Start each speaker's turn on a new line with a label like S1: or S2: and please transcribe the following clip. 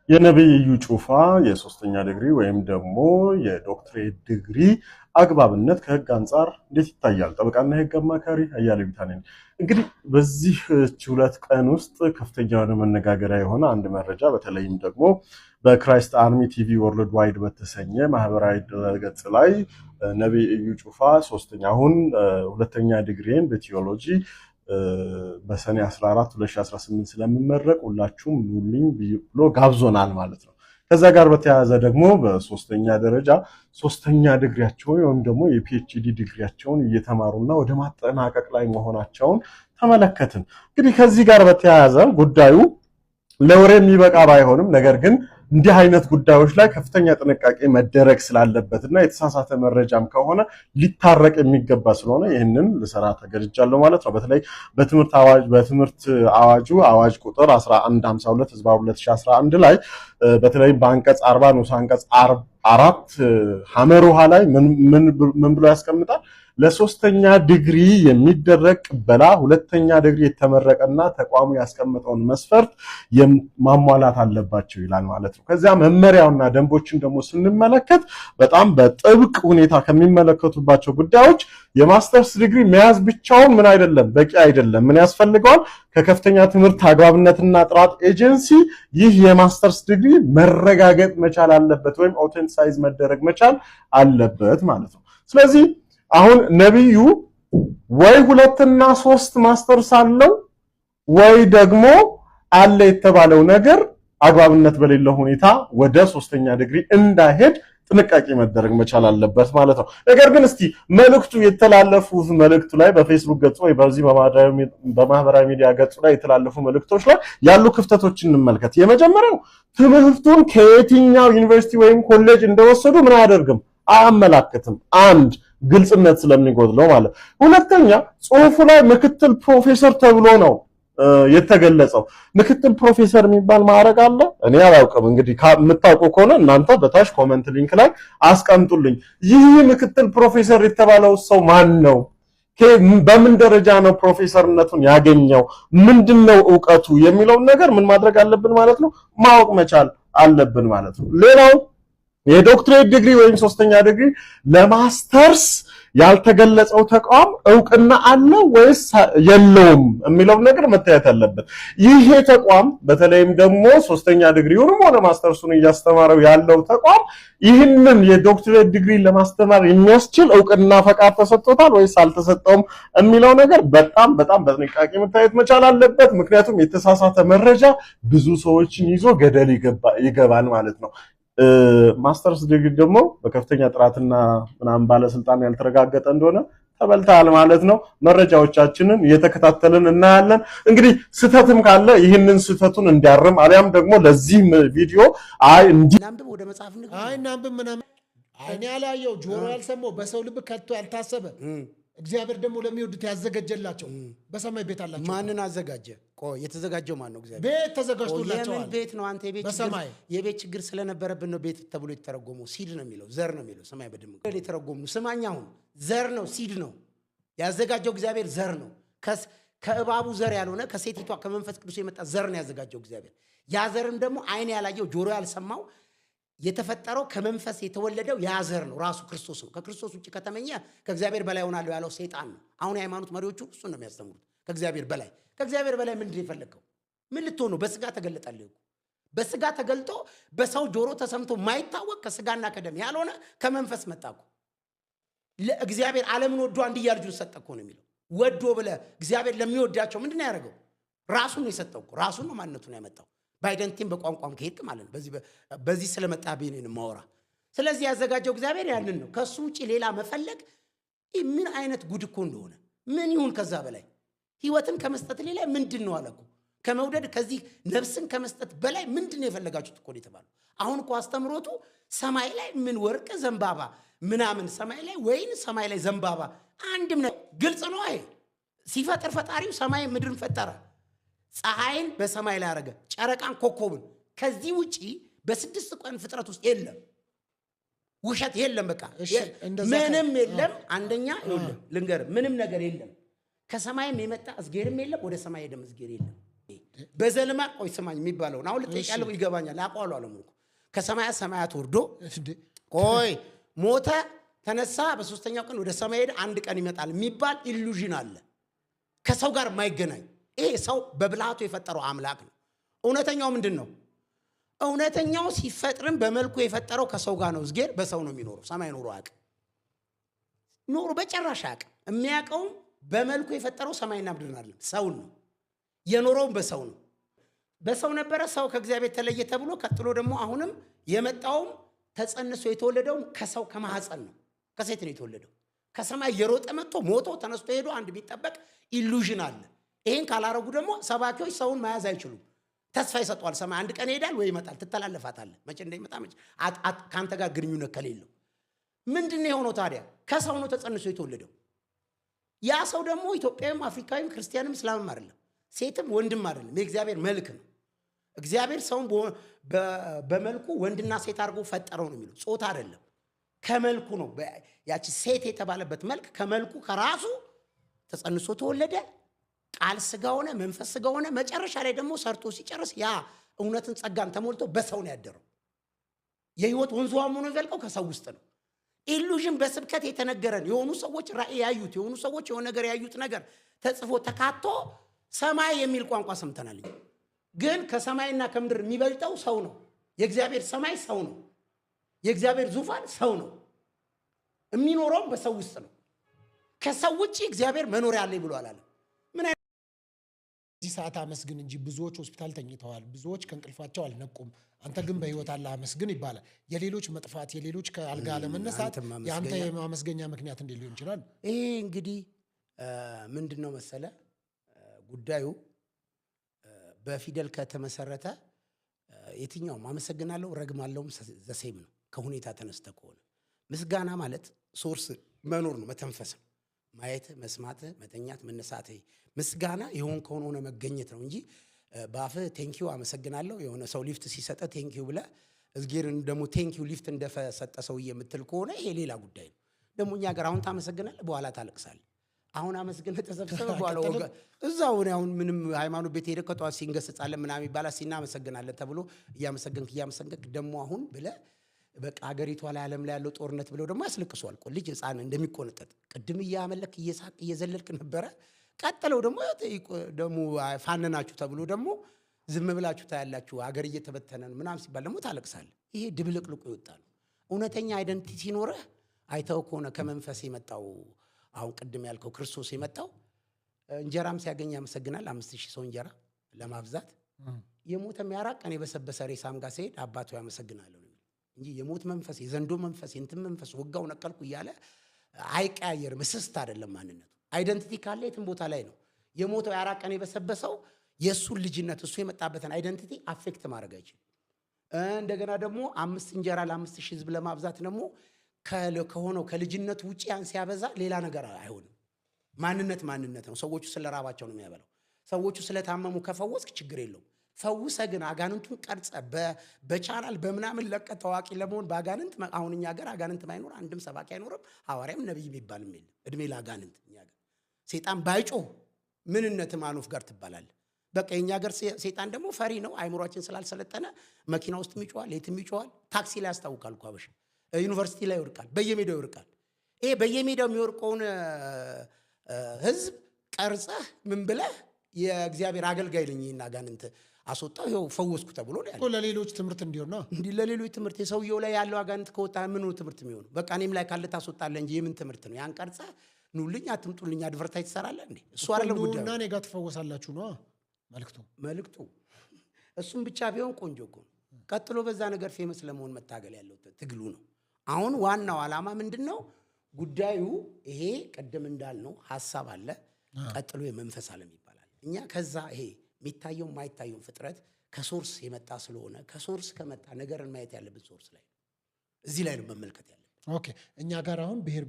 S1: የነብይ እዩ ጩፋ የሶስተኛ ዲግሪ ወይም ደግሞ የዶክትሬት ዲግሪ አግባብነት ከህግ አንፃር እንዴት ይታያል? ጠበቃና የህግ አማካሪ አያሌው ቢታኔ እንግዲህ በዚህ ሁለት ቀን ውስጥ ከፍተኛ የሆነ መነጋገሪያ የሆነ አንድ መረጃ በተለይም ደግሞ በክራይስት አርሚ ቲቪ ወርልድ ዋይድ በተሰኘ ማህበራዊ ድረገጽ ላይ ነብይ እዩ ጩፋ አሁን ሁለተኛ ዲግሪን በቲዮሎጂ በሰኔ 14 2018 ስለምመረቅ ሁላችሁም ኑልኝ ብሎ ጋብዞናል ማለት ነው። ከዛ ጋር በተያያዘ ደግሞ በሶስተኛ ደረጃ ሶስተኛ ዲግሪያቸው ወይም ደግሞ የፒኤችዲ ዲግሪያቸውን እየተማሩና ወደ ማጠናቀቅ ላይ መሆናቸውን ተመለከትን። እንግዲህ ከዚህ ጋር በተያያዘ ጉዳዩ ለወሬ የሚበቃ ባይሆንም ነገር ግን እንዲህ አይነት ጉዳዮች ላይ ከፍተኛ ጥንቃቄ መደረግ ስላለበትና የተሳሳተ መረጃም ከሆነ ሊታረቅ የሚገባ ስለሆነ ይህንን ልሰራ ተገድጃለሁ ማለት ነው። በተለይ በትምህርት አዋጁ አዋጅ ቁጥር 1152/2011 ላይ በተለይ በአንቀጽ 40 ንዑስ አንቀጽ 4 ሐመር ውሃ ላይ ምን ብሎ ያስቀምጣል? ለሶስተኛ ዲግሪ የሚደረግ ቅበላ ሁለተኛ ዲግሪ የተመረቀና ተቋሙ ያስቀመጠውን መስፈርት ማሟላት አለባቸው ይላል ማለት ነው። ከዚያ መመሪያውና ደንቦችን ደግሞ ስንመለከት በጣም በጥብቅ ሁኔታ ከሚመለከቱባቸው ጉዳዮች የማስተርስ ዲግሪ መያዝ ብቻውን ምን አይደለም በቂ አይደለም። ምን ያስፈልገዋል? ከከፍተኛ ትምህርት አግባብነትና ጥራት ኤጀንሲ ይህ የማስተርስ ዲግሪ መረጋገጥ መቻል አለበት ወይም ኦተንቲሳይዝ መደረግ መቻል አለበት ማለት ነው። ስለዚህ አሁን ነብዩ ወይ 2 እና 3 ማስተርስ አለው ወይ ደግሞ አለ የተባለው ነገር አግባብነት በሌለው ሁኔታ ወደ ሶስተኛ ዲግሪ እንዳይሄድ ጥንቃቄ መደረግ መቻል አለበት ማለት ነው። ነገር ግን እስቲ መልእክቱ የተላለፉት መልእክቱ ላይ በፌስቡክ ገጹ ወይ በዚህ በማህበራዊ ሚዲያ ገጹ ላይ የተላለፉ መልእክቶች ላይ ያሉ ክፍተቶችን እንመልከት። የመጀመሪያው ትምህርቱን ከየትኛው ዩኒቨርሲቲ ወይም ኮሌጅ እንደወሰዱ ምን አያደርግም አያመላክትም። አንድ ግልጽነት ስለሚጎድለው ማለት። ሁለተኛ ጽሁፉ ላይ ምክትል ፕሮፌሰር ተብሎ ነው የተገለጸው። ምክትል ፕሮፌሰር የሚባል ማዕረግ አለ? እኔ አላውቅም። እንግዲህ የምታውቁ ከሆነ እናንተ በታች ኮሜንት ሊንክ ላይ አስቀምጡልኝ። ይህ ምክትል ፕሮፌሰር የተባለው ሰው ማን ነው? በምን ደረጃ ነው ፕሮፌሰርነቱን ያገኘው? ምንድነው ዕውቀቱ የሚለውን ነገር ምን ማድረግ አለብን ማለት ነው ማወቅ መቻል አለብን ማለት ነው። ሌላው የዶክትሬት ዲግሪ ወይም ሶስተኛ ዲግሪ ለማስተርስ ያልተገለጸው ተቋም ዕውቅና አለው ወይስ የለውም የሚለው ነገር መታየት አለበት። ይሄ ተቋም በተለይም ደግሞ ሶስተኛ ዲግሪውንም ሆነ ማስተርሱን እያስተማረው ያለው ተቋም ይህንን የዶክትሬት ዲግሪ ለማስተማር የሚያስችል ዕውቅና ፈቃድ ተሰጥቶታል ወይስ አልተሰጠውም የሚለው ነገር በጣም በጥንቃቄ መታየት መቻል አለበት። ምክንያቱም የተሳሳተ መረጃ ብዙ ሰዎችን ይዞ ገደል ይገባል ማለት ነው። ማስተርስ ዲግሪ ደግሞ በከፍተኛ ጥራትና ምናምን ባለስልጣን ያልተረጋገጠ እንደሆነ ተበልታል ማለት ነው። መረጃዎቻችንን እየተከታተልን እናያለን። እንግዲህ ስተትም ካለ ይህንን ስተቱን እንዲያርም አሊያም ደግሞ ለዚህ ቪዲዮ
S2: እናንብብ ወደ መጽሐፍ እናንብብ ምናምን አይኔ ያላየው ጆሮ ያልሰማው በሰው ልብ ከቶ ያልታሰበ እግዚአብሔር ደግሞ ለሚወዱት ያዘጋጀላቸው በሰማይ ቤት አላቸው።
S3: ማንን አዘጋጀ? ቆይ የተዘጋጀው ማን ነው? እግዚአብሔር
S2: ቤት ተዘጋጅቶላቸዋል።
S3: የምን ቤት ነው? አንተ የቤት ችግር ስለነበረብን ነው ቤት ተብሎ የተረጎመው። ሲድ ነው የሚለው ዘር ነው የሚለው ሰማይ በድምቅ የተረጎመው። ስማኛ አሁን ዘር ነው ሲድ ነው ያዘጋጀው እግዚአብሔር ዘር ነው። ከእባቡ ዘር ያልሆነ ከሴቲቷ ከመንፈስ ቅዱስ የመጣ ዘር ነው ያዘጋጀው እግዚአብሔር። ያ ዘርም ደግሞ አይን ያላየው ጆሮ ያልሰማው የተፈጠረው ከመንፈስ የተወለደው ያዘር ነው ራሱ ክርስቶስ ነው። ከክርስቶስ ውጪ ከተመኘ ከእግዚአብሔር በላይ ሆናለሁ ያለው ሰይጣን ነው። አሁን የሃይማኖት መሪዎቹ እሱ ነው የሚያስተምሩት። ከእግዚአብሔር በላይ ምንድን ይፈልገው? ምን ልትሆን ነው? በስጋ ተገለጠልህ። በስጋ ተገልጦ በሰው ጆሮ ተሰምቶ ማይታወቅ ከስጋና ከደም ያልሆነ ከመንፈስ መጣኩ። ለእግዚአብሔር ዓለምን ወዶ አንድያ ልጁን ሰጠኮ ነው የሚለው። ወዶ ብለ እግዚአብሔር ለሚወዳቸው ምንድነው ያደረገው? ራሱን ነው የሰጠው። ራሱን ነው ማንነቱን ያመጣው። ባይደንቲም በቋንቋም ከሄድክ ማለት ነው። በዚህ ስለመጣብኝ ነው ማወራ። ስለዚህ ያዘጋጀው እግዚአብሔር ያንን ነው። ከሱ ውጪ ሌላ መፈለግ ምን አይነት ጉድ እኮ እንደሆነ ምን ይሁን ከዛ በላይ ህይወትን ከመስጠት ሌላ ምንድነው አለኩ? ከመውደድ ከዚህ ነፍስን ከመስጠት በላይ ምንድነው የፈለጋችሁት እኮ የተባለው? አሁን እኮ አስተምሮቱ ሰማይ ላይ ምን ወርቅ ዘንባባ ምናምን ሰማይ ላይ ወይን ሰማይ ላይ ዘንባባ አንድም ነው። ግልጽ ነው። አይ ሲፈጥር ፈጣሪው ሰማይ ምድርን ፈጠረ። ፀሐይን በሰማይ ላይ አረገ፣ ጨረቃን ኮከብን። ከዚህ ውጪ በ6 ቀን ፍጥረት ውስጥ የለም ውሸት የለም። በቃ ምንም የለም። አንደኛ ልንገር ምንም ነገር የለም። ከሰማይም የመጣ እዝጌርም የለም፣ ወደ ሰማይ ሄደም እዝጌር የለም። በዘልማድ ቆይ ስማኝ የሚባለውን አሁን ልጠይቅ ያለው ይገባኛል። አውቀዋለሁ አለሙልኩ ከሰማያት ሰማያት ወርዶ ቆይ ሞተ ተነሳ በሶስተኛው ቀን ወደ ሰማይ ሄደ አንድ ቀን ይመጣል የሚባል ኢሉዥን አለ ከሰው ጋር የማይገናኝ። ይሄ ሰው በብልሃቱ የፈጠረው አምላክ ነው። እውነተኛው ምንድን ነው? እውነተኛው ሲፈጥርም በመልኩ የፈጠረው ከሰው ጋር ነው። እግዚአብሔር በሰው ነው የሚኖረው። ሰማይ ኖሮ አያውቅም። ኖሮ በጭራሽ አያውቅም። የሚያውቀውም በመልኩ የፈጠረው ሰማይና ምድርን አይደለም ሰውን ነው። የኖረውም በሰው ነው። በሰው ነበረ። ሰው ከእግዚአብሔር ተለየ ተብሎ ቀጥሎ ደግሞ አሁንም የመጣውም ተጸንሶ የተወለደውም ከሰው ከማህፀን ነው። ከሴት ነው የተወለደው። ከሰማይ የሮጠ መጥቶ ሞቶ ተነስቶ ሄዶ አንድ ቢጠበቅ ኢሉዥን አለ። ይሄን ካላረጉ ደግሞ ሰባኪዎች ሰውን መያዝ አይችሉም። ተስፋ ይሰጧል። ሰማይ አንድ ቀን ይሄዳል ወይ ይመጣል፣ ትተላለፋታለህ። መቼ እንደሚመጣ መቼ ካንተ ጋር ግንኙነት ከሌለው ምንድን ነው የሆነው ታዲያ? ከሰው ነው ተጸንሶ የተወለደው። ያ ሰው ደግሞ ኢትዮጵያዊም አፍሪካዊም ክርስቲያንም እስላምም አይደለም፣ ሴትም ወንድም አይደለም። የእግዚአብሔር መልክ ነው። እግዚአብሔር ሰውን በመልኩ ወንድና ሴት አድርጎ ፈጠረው ነው የሚለው። ጾታ አይደለም፣ ከመልኩ ነው። ያቺ ሴት የተባለበት መልክ ከመልኩ ከራሱ ተጸንሶ ተወለደ። ቃል ስጋ ሆነ፣ መንፈስ ስጋ ሆነ። መጨረሻ ላይ ደግሞ ሰርቶ ሲጨርስ ያ እውነትን ጸጋን ተሞልቶ በሰው ነው ያደረው። የህይወት ወንዙ ሆኖ የፈልቀው ከሰው ውስጥ ነው። ኢሉዥን በስብከት የተነገረን የሆኑ ሰዎች ራእይ ያዩት የሆኑ ሰዎች የሆነ ነገር ያዩት ነገር ተጽፎ ተካቶ ሰማይ የሚል ቋንቋ ሰምተናል። ግን ከሰማይና ከምድር የሚበልጠው ሰው ነው። የእግዚአብሔር ሰማይ ሰው ነው። የእግዚአብሔር ዙፋን ሰው ነው። የሚኖረውም በሰው ውስጥ ነው። ከሰው ውጪ እግዚአብሔር መኖሪያ አለኝ ብሎ አላለም። ምን
S2: እዚህ ሰዓት አመስግን እንጂ ብዙዎች ሆስፒታል ተኝተዋል፣ ብዙዎች ከእንቅልፋቸው አልነቁም፣ አንተ ግን በህይወት አለ አመስግን ይባላል። የሌሎች መጥፋት የሌሎች ከአልጋ ለመነሳት የአንተ የማመስገኛ ምክንያት እንዴት ሊሆን ይችላል?
S3: ይሄ እንግዲህ ምንድነው መሰለ ጉዳዩ በፊደል ከተመሰረተ የትኛውም አመሰግናለሁ ረግማለሁም ዘሴም ነው። ከሁኔታ ተነስተ ከሆነ ምስጋና ማለት ሶርስ መኖር ነው፣ መተንፈስ ነው። ማየት፣ መስማት፣ መተኛት፣ መነሳት ምስጋና የሆን ከሆነ ሆነ መገኘት ነው እንጂ በአፍህ ቴንኪዩ አመሰግናለሁ የሆነ ሰው ሊፍት ሲሰጠ ቴንኪዩ ብለህ እዝጌርን ደግሞ ቴንኪዩ ሊፍት እንደሰጠ ሰውዬ የምትል ከሆነ ይሄ ሌላ ጉዳይ ነው። ደግሞ እኛ ሀገር አሁን ታመሰግናለህ በኋላ ታለቅሳለህ። አሁን አመስግነህ ተሰብስበህ በኋላ ወጋ እዛው ነው። አሁን ምንም ሃይማኖት ቤት ሄደህ ከጧት ሲንገስጻለን ምናምን ይባላል። እናመሰግናለን ተብሎ እያመሰገንክ ደግሞ አሁን ብለህ በቃ ሀገሪቷ ላይ ዓለም ላይ ያለው ጦርነት ብለው ደግሞ ያስለቅሷል። ልጅ ህፃን እንደሚቆነጠጥ ቅድም እያመለክ እየሳቅ እየዘለልክ ነበረ። ቀጥለው ደግሞ ፋነናችሁ ተብሎ ደግሞ ዝም ብላችሁ ታያላችሁ። ሀገር እየተበተነ ነው ምናምን ሲባል ደግሞ ታለቅሳለህ። ይሄ ድብልቅልቁ ይወጣ ነው። እውነተኛ አይደንቲቲ ሲኖርህ አይተው ከሆነ ከመንፈስ የመጣው አሁን ቅድም ያልከው ክርስቶስ የመጣው እንጀራም ሲያገኝ ያመሰግናል። 5000 ሰው እንጀራ ለማብዛት የሞተ የሚያራቅ ቀን የበሰበሰ ሬሳም ጋር ሲሄድ አባቱ ያመሰግናለሁ እንጂ የሞት መንፈስ የዘንዶ መንፈስ የእንትን መንፈስ ወጋው ነቀልኩ እያለ አይቀያየርም። እስስት አይደለም ማንነቱ። አይደንቲቲ ካለ የትም ቦታ ላይ ነው። የሞተው ያራቅ ቀን የበሰበሰው የእሱን ልጅነት እሱ የመጣበትን አይደንቲቲ አፌክት ማድረግ አይችልም። እንደገና ደግሞ 5 እንጀራ ለ5000 ህዝብ ለማብዛት ደግሞ ከሆነው ከልጅነቱ ውጪ ያን ሲያበዛ ሌላ ነገር አይሆንም። ማንነት ነው። ሰዎቹ ስለራባቸው ነው የሚያበላው። ሰዎቹ ስለታመሙ ከፈወስክ ችግር የለውም። ፈውሰ ግን አጋንንቱን ቀርጸ በቻናል በምናምን ለቀ ታዋቂ ለመሆን በአጋንንት አሁን እኛ ሀገር አጋንንት ማይኖር አንድም ሰባኪ አይኖርም፣ ሐዋርያም ነብይ የሚባልም የለም። እድሜ ለአጋንንት። እኛ ሀገር ሴጣን ባይጮህ ምንነት ማኖፍ ጋር ትባላለህ። በቃ የኛ ሀገር ሴጣን ደግሞ ፈሪ ነው። አይምሯችን ስላልሰለጠነ መኪና ውስጥ ይጮሃል፣ የትም ይጮሃል። ታክሲ ላይ ያስታውቃል እኮ አበሻ፣ ዩኒቨርሲቲ ላይ ይወርቃል፣ በየሜዳው ይወርቃል። ይሄ በየሜዳው የሚወርቀውን ህዝብ ቀርጸህ ምን ብለህ የእግዚአብሔር አገልጋይ ነኝ እና አጋንንት አስወጣው ይኸው ፈወስኩ ተብሎ ነው ያለው።
S2: ለሌሎች ትምህርት እንዲሆን ነው እንዴ? ለሌሎች
S3: ትምህርት የሰውየው ላይ ያለው አጋንንት ከወጣ ምኑ ትምህርት የሚሆነው? በቃ እኔም ላይ ካለ ታስወጣለህ እንጂ የምን ትምህርት ነው? ያን ቀርጸ ኑልኝ አትምጡልኝ አድቨርታይዝ ትሰራለህ እንዴ? እሱ አይደለም ጉዳዩ።
S2: እና እኔ ጋር ትፈወሳላችሁ ነው መልእክቱ።
S3: እሱም ብቻ ቢሆን ቆንጆ እኮ ነው። ቀጥሎ በዛ ነገር ፌመስ ለመሆን መታገል ያለው ትግሉ ነው። አሁን ዋናው ዓላማ ምንድነው? ጉዳዩ ይሄ ቅድም እንዳልነው ሐሳብ አለ፣ ቀጥሎ የመንፈስ ዓለም ይባላል። እኛ ከዛ ይሄ የሚታየው የማይታየው ፍጥረት ከሶርስ የመጣ ስለሆነ ከሶርስ ከመጣ ነገርን ማየት ያለብን ሶርስ ላይ እዚህ ላይ ነው መመልከት ያለብን።
S2: ኦኬ እኛ ጋር አሁን ብሔር